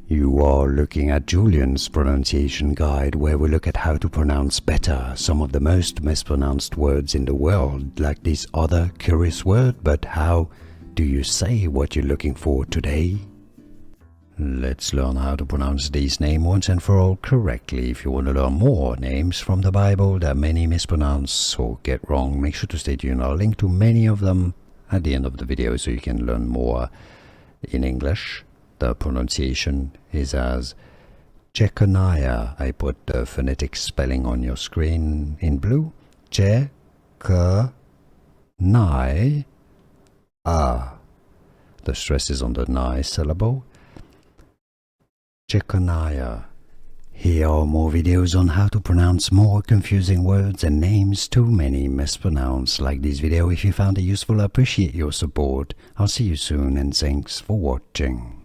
You are looking at Julian's pronunciation guide, where we look at how to pronounce better some of the most mispronounced words in the world, like this other curious word. But how do you say what you're looking for today? Let's learn how to pronounce these names once and for all correctly. If you want to learn more names from the Bible that many mispronounce or get wrong, make sure to stay tuned. I'll link to many of them at the end of the video so you can learn more in English. The pronunciation is as Jeconiah. I put the phonetic spelling on your screen in blue. Jeconiah. The stress is on the ni syllable. Jeconiah. Here are more videos on how to pronounce more confusing words and names too many mispronounced. Like this video if you found it useful. I appreciate your support. I'll see you soon and thanks for watching.